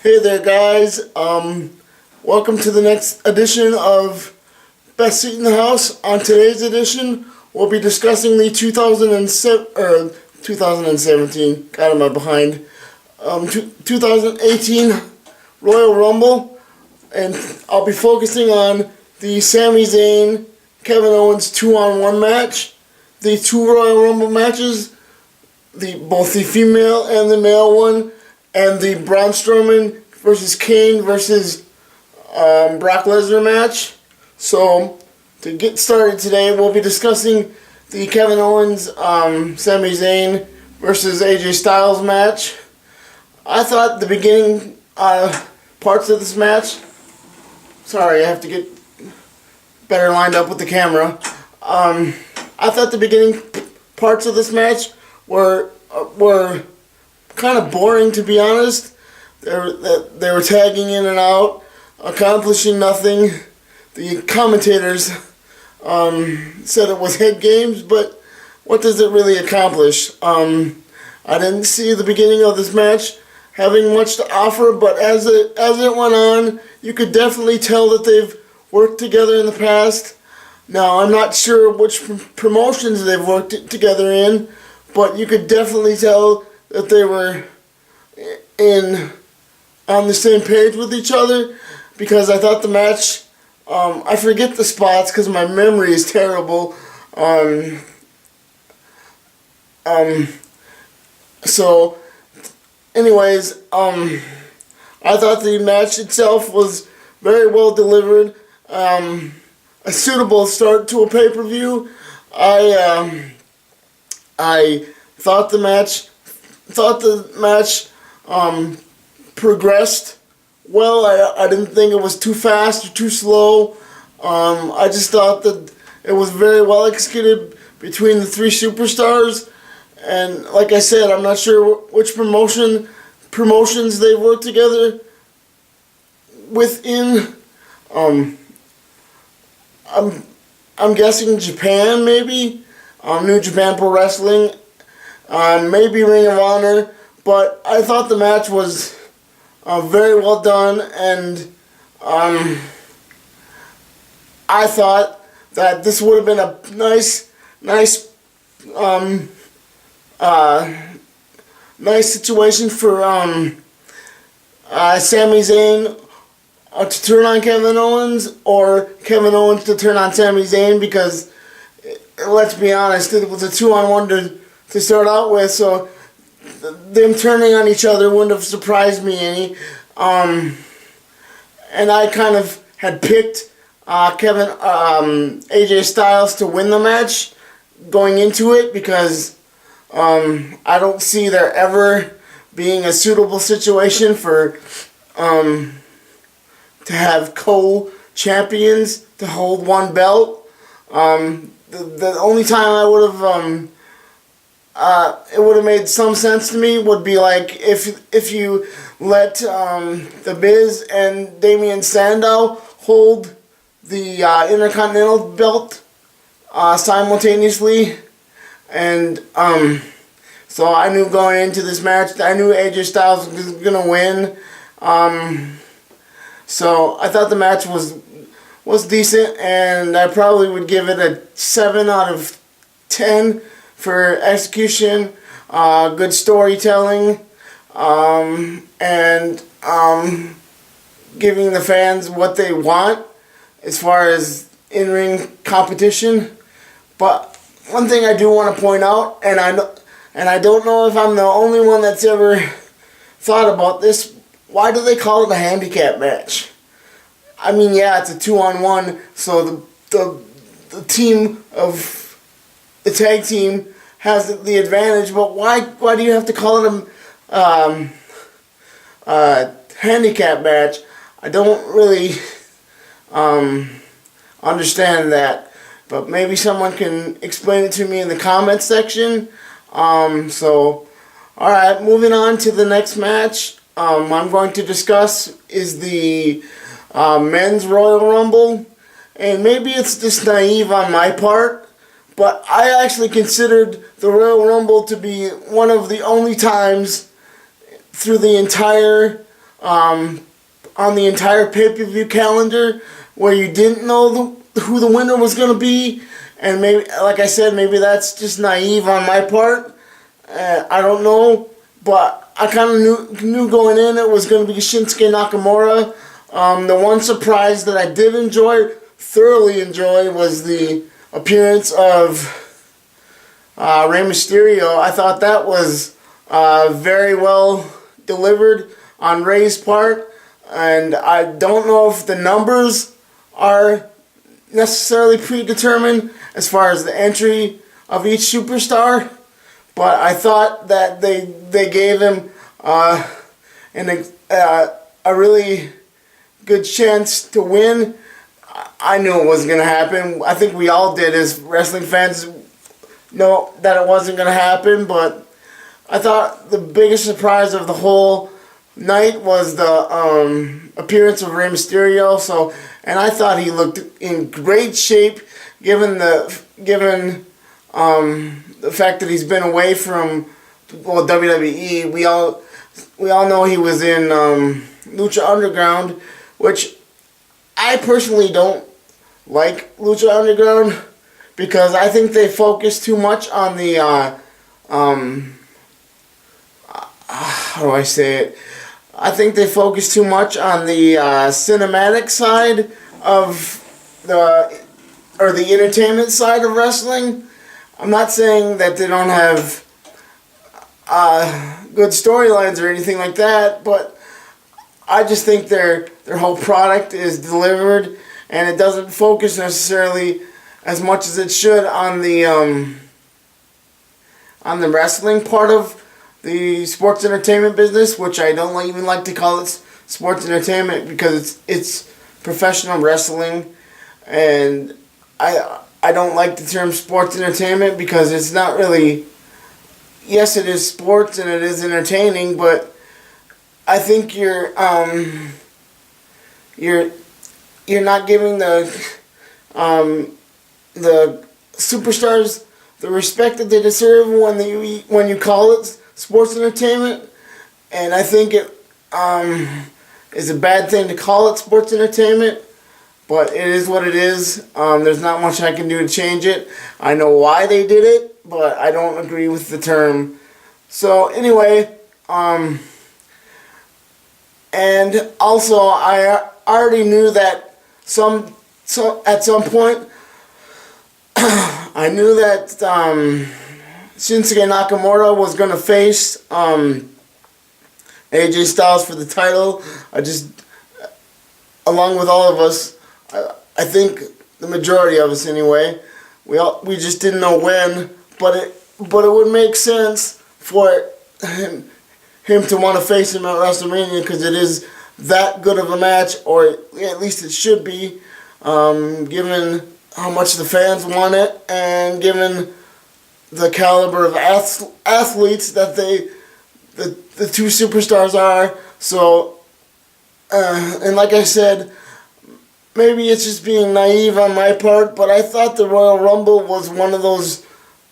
Hey there, guys. Welcome to the next edition of Best Seat in the House. On today's edition, we'll be discussing the 2017. God, am I behind? 2018 Royal Rumble, and I'll be focusing on the Sami Zayn Kevin Owens 2-on-1 match, the two Royal Rumble matches, both the female and the male one, and the Braun Strowman versus Kane versus Brock Lesnar match. So, to get started today, we'll be discussing the Kevin Owens, Sami Zayn versus AJ Styles match. I thought the beginning parts of this match... Sorry, I have to get better lined up with the camera. I thought the beginning parts of this match were kind of boring, to be honest. They were tagging in and out, accomplishing nothing. The commentators said it was head games, but what does it really accomplish? I didn't see the beginning of this match having much to offer, but as it went on, you could definitely tell that they've worked together in the past. Now, I'm not sure which promotions they've worked together in, but you could definitely tell that they were on the same page with each other, because I thought the match, I forget the spots because my memory is terrible. So, anyways, I thought the match itself was very well delivered. A suitable start to a pay-per-view. I thought the match progressed well. I didn't think it was too fast or too slow. I just thought that it was very well executed between the three superstars. And like I said, I'm not sure which promotions they worked together within. I'm guessing Japan, maybe. New Japan Pro Wrestling, maybe Ring of Honor. But I thought the match was very well done, and I thought that this would have been a nice situation for Sami Zayn to turn on Kevin Owens, or Kevin Owens to turn on Sami Zayn, because let's be honest, it was a 2-on-1 to start out with, so them turning on each other wouldn't have surprised me any. And I kind of had picked AJ Styles to win the match going into it, because I don't see there ever being a suitable situation for to have co-champions to hold one belt. The only time I would have it would have made some sense to me would be like if you let The Miz and Damian Sandow hold the Intercontinental belt simultaneously, and so I knew going into this match, I knew AJ Styles was gonna win. So I thought the match was decent, and I probably would give it a 7 out of 10 for execution, good storytelling, and giving the fans what they want as far as in-ring competition. But one thing I do want to point out, and I don't know if I'm the only one that's ever thought about this, why do they call it a handicap match? I mean, yeah, it's a 2-on-1, so the team of the tag team has the advantage, but why do you have to call it a handicap match? I don't really understand that, but maybe someone can explain it to me in the comments section. So, alright, moving on to the next match. I'm going to discuss is the men's Royal Rumble, and maybe it's just naive on my part, but I actually considered the Royal Rumble to be one of the only times through the entire on the entire pay-per-view calendar where you didn't know who the winner was going to be. And maybe, like I said, maybe that's just naive on my part. I don't know. But I kind of knew going in it was going to be Shinsuke Nakamura. The one surprise that I did thoroughly enjoy, was the appearance of Rey Mysterio. I thought that was very well delivered on Rey's part. And I don't know if the numbers are necessarily predetermined as far as the entry of each superstar, but I thought that they gave him a really good chance to win. I knew it wasn't going to happen. I think we all did as wrestling fans know that it wasn't going to happen, but I thought the biggest surprise of the whole night was the appearance of Rey Mysterio. And I thought he looked in great shape, given the fact that he's been away from WWE. We all know he was in Lucha Underground, which I personally don't like Lucha Underground because I think they focus too much on the how do I say it? I think they focus too much on the cinematic side of the entertainment side of wrestling. I'm not saying that they don't have good storylines or anything like that, but I just think their whole product is delivered, and it doesn't focus necessarily as much as it should on the wrestling part of the sports entertainment business, which I don't even like to call it sports entertainment because it's professional wrestling, and I don't like the term sports entertainment because it's not really. Yes, it is sports and it is entertaining, but I think you're not giving the superstars the respect that they deserve when you call it sports entertainment, and I think it is a bad thing to call it sports entertainment, but it is what it is. There's not much I can do to change it. I know why they did it, but I don't agree with the term. So anyway, and also I already knew that at some point I knew that Shinsuke Nakamura was going to face AJ Styles for the title. Along with all of us, I think the majority of us anyway, we just didn't know when, but it would make sense for him to want to face him at WrestleMania because it is that good of a match, or at least it should be, given how much the fans want it and given the caliber of athletes that the two superstars are. So, and like I said, maybe it's just being naive on my part, but I thought the Royal Rumble was one of those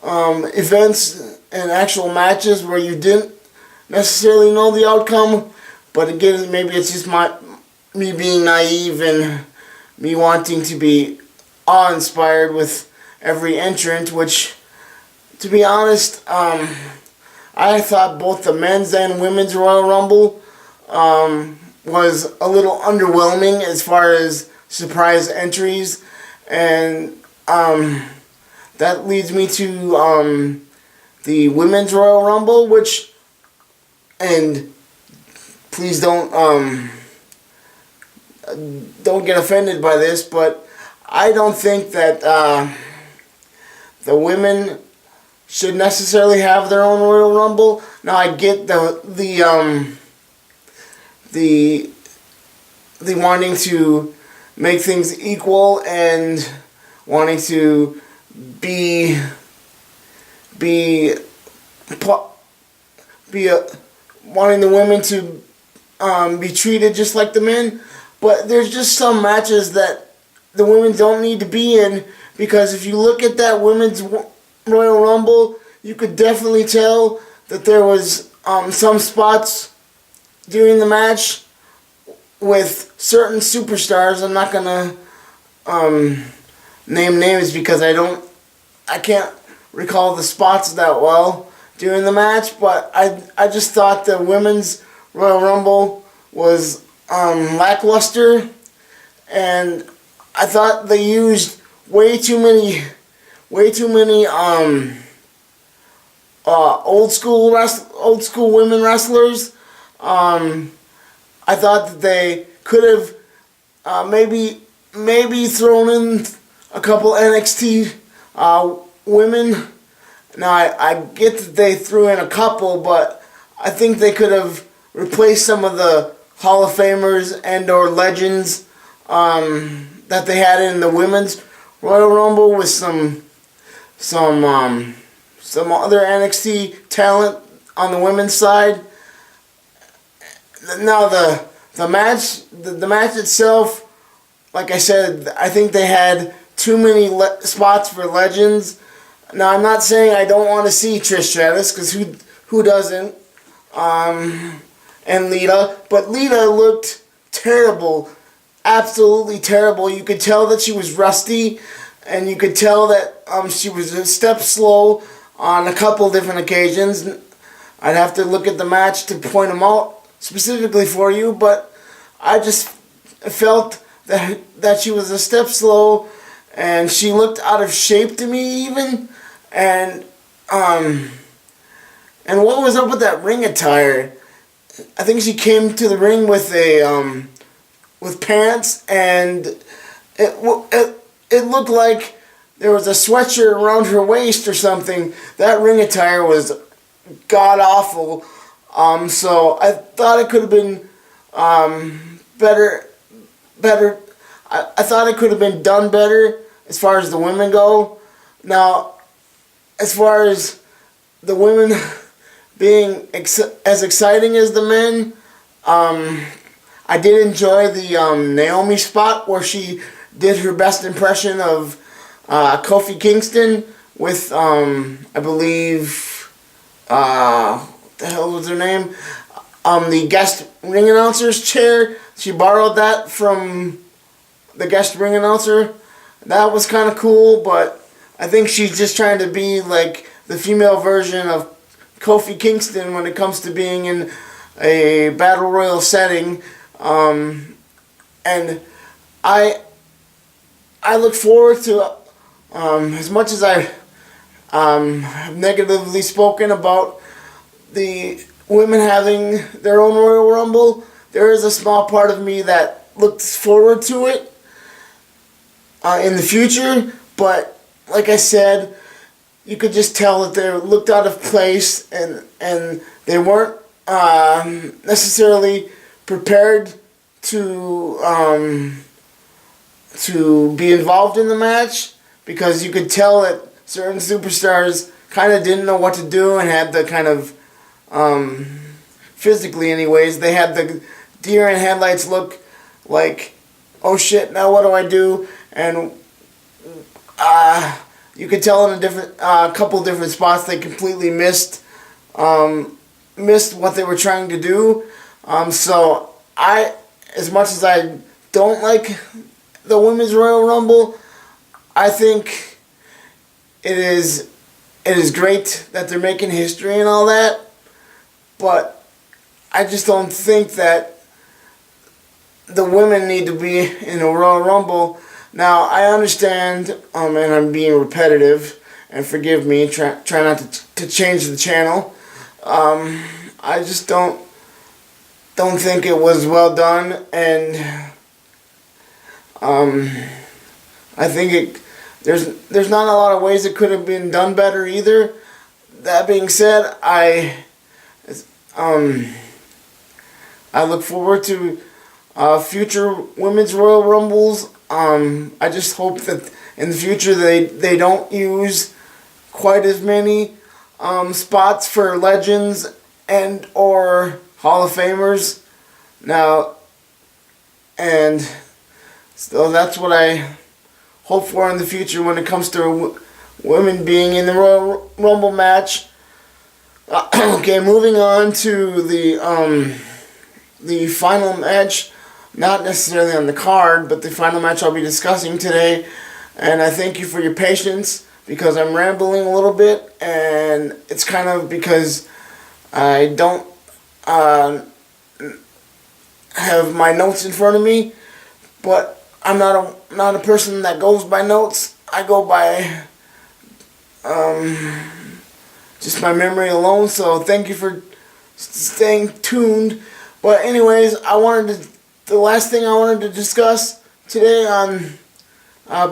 events and actual matches where you didn't necessarily know the outcome. But again, maybe it's just me being naive and me wanting to be awe-inspired with every entrant, which, to be honest, I thought both the men's and women's Royal Rumble was a little underwhelming as far as surprise entries, and that leads me to the women's Royal Rumble, which, and please don't get offended by this, but I don't think that the women should necessarily have their own Royal Rumble. Now I get the wanting to make things equal and wanting to wanting the women to be treated just like the men, but there's just some matches that the women don't need to be in, because if you look at that women's Royal Rumble, you could definitely tell that there was some spots during the match with certain superstars. I'm not gonna name names because I can't recall the spots that well during the match. But I just thought the women's Royal Rumble was lackluster, and I thought they used way too many old school women wrestlers. I thought that they could have maybe thrown in a couple NXT women. Now I get that they threw in a couple, but I think they could have replaced some of the Hall of Famers and or legends that they had in the women's Royal Rumble with some other NXT talent on the women's side. Now the match itself, like I said, I think they had too many spots for legends. Now I'm not saying I don't want to see Trish Stratus, because who doesn't? And Lita, but Lita looked terrible, absolutely terrible. You could tell that she was rusty, and you could tell that she was a step slow on a couple different occasions. I'd have to look at the match to point them out specifically for you, but I just felt that she was a step slow, and she looked out of shape to me even, and what was up with that ring attire? I think she came to the ring with with pants, and it looked like there was a sweatshirt around her waist or something. That ring attire was god awful. So I thought it could have been better. I thought it could have been done better as far as the women go. Now, as far as the women being as exciting as the men, I did enjoy the Naomi spot where she did her best impression of Kofi Kingston with, I believe, what the hell was her name? The guest ring announcer's chair. She borrowed that from the guest ring announcer. That was kind of cool, but I think she's just trying to be like the female version of Kofi Kingston when it comes to being in a battle royal setting. And I look forward to, as much as I have negatively spoken about the women having their own Royal Rumble, there is a small part of me that looks forward to it in the future. But like I said, you could just tell that they looked out of place, and they weren't necessarily prepared to be involved in the match, because you could tell that certain superstars kind of didn't know what to do and had the kind of physically anyways, they had the deer in headlights look like, oh shit, now what do I do? And you could tell in a couple different spots they completely missed what they were trying to do. So as much as I don't like the Women's Royal Rumble, I think it is great that they're making history and all that, but I just don't think that the women need to be in a Royal Rumble. Now, I understand, and I'm being repetitive, and forgive me, try not to change the channel. I just don't think it was well done, and I think there's not a lot of ways it could have been done better either. That being said, I look forward to future Women's Royal Rumbles. I just hope that in the future they don't use quite as many spots for legends and or Hall of Famers now, and so that's what I hope for in the future when it comes to women being in the Royal Rumble match. Okay, moving on to the final match not necessarily on the card, but the final match I'll be discussing today. And I thank you for your patience because I'm rambling a little bit, and it's kind of because I don't have my notes in front of me, but I'm not a person that goes by notes. I go by just my memory alone. So thank you for staying tuned. But anyways, the last thing I wanted to discuss today on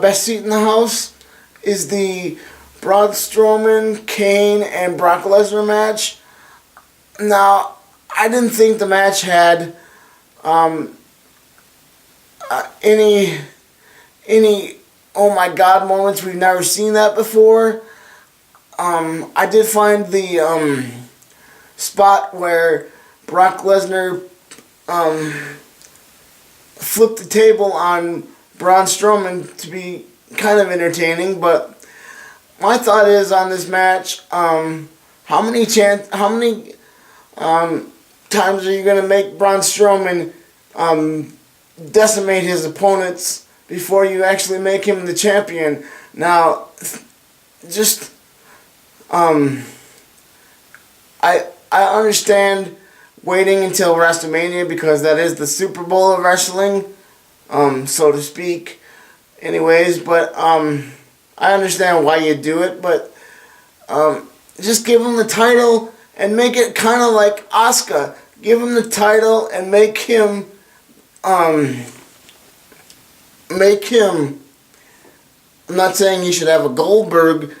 Best Seat in the House is the Braun Strowman, Kane, and Brock Lesnar match. Now, I didn't think the match had any oh my god moments. We've never seen that before. I did find the spot where Brock Lesnar flipped the table on Braun Strowman to be kind of entertaining, but my thought is on this match, how many times are you going to make Braun Strowman decimate his opponents before you actually make him the champion? Now, just I understand waiting until WrestleMania because that is the Super Bowl of wrestling, so to speak. Anyways, but I understand why you do it, but just give him the title and make it kind of like Asuka. Give him the title and make him I'm not saying he should have a Goldberg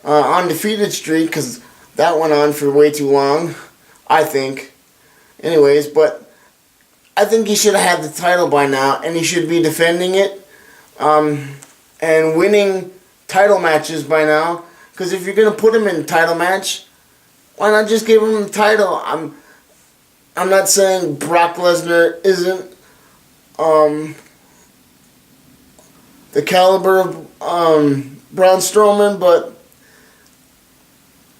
undefeated streak because that went on for way too long, I think. Anyways, but I think he should have had the title by now, and he should be defending it and winning title matches by now. Because if you're going to put him in a title match, why not just give him the title? I'm not saying Brock Lesnar isn't the caliber of Braun Strowman, but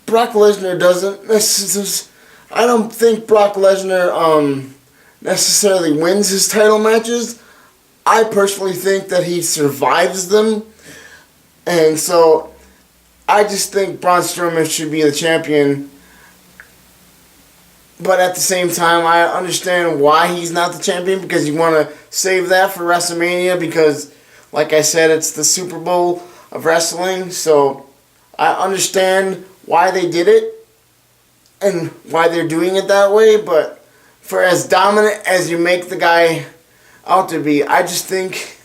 Brock Lesnar doesn't. I don't think Brock Lesnar necessarily wins his title matches. I personally think that he survives them. And so I just think Braun Strowman should be the champion. But at the same time, I understand why he's not the champion, because you want to save that for WrestleMania because, like I said, it's the Super Bowl of wrestling. So I understand why they did it and why they're doing it that way. But for as dominant as you make the guy out to be, I just think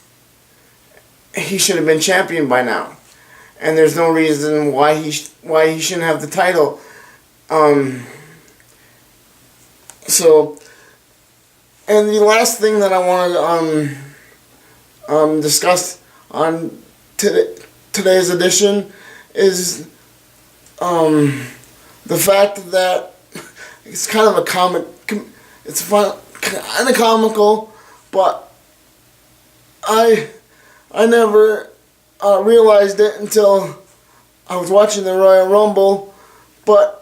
he should have been champion by now. And there's no reason why he shouldn't have the title. So, and the last thing that I wanted to discuss on today's edition is the fact that it's kind of a it's fun, kind of comical, but I never realized it until I was watching the Royal Rumble, but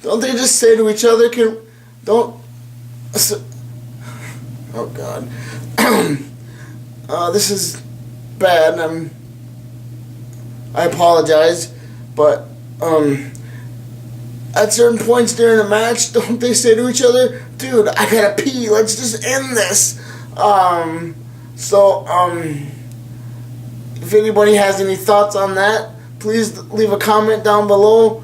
don't they just say to each other, oh God, this is bad, I apologize, but at certain points during a match, don't they say to each other, dude, I gotta pee, let's just end this. If anybody has any thoughts on that, please leave a comment down below.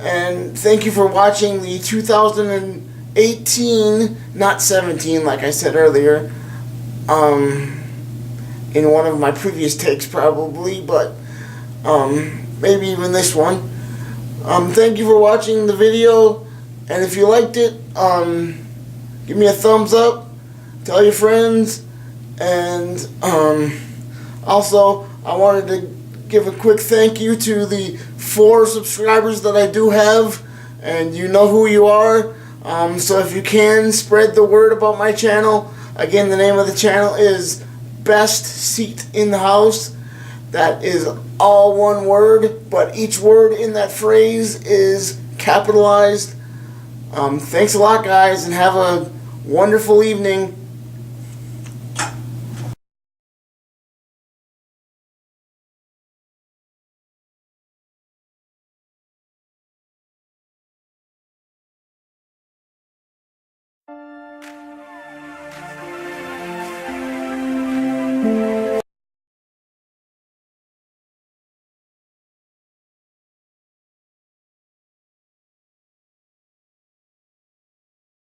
And thank you for watching the 2018, not 17 like I said earlier, in one of my previous takes probably, but maybe even this one. Thank you for watching the video, and if you liked it, give me a thumbs up, tell your friends, and also I wanted to give a quick thank you to the 4 subscribers that I do have, and you know who you are. So if you can, spread the word about my channel. Again, the name of the channel is Best Seat in the House. That is all one word, but each word in that phrase is capitalized. Thanks a lot, guys, and have a wonderful evening.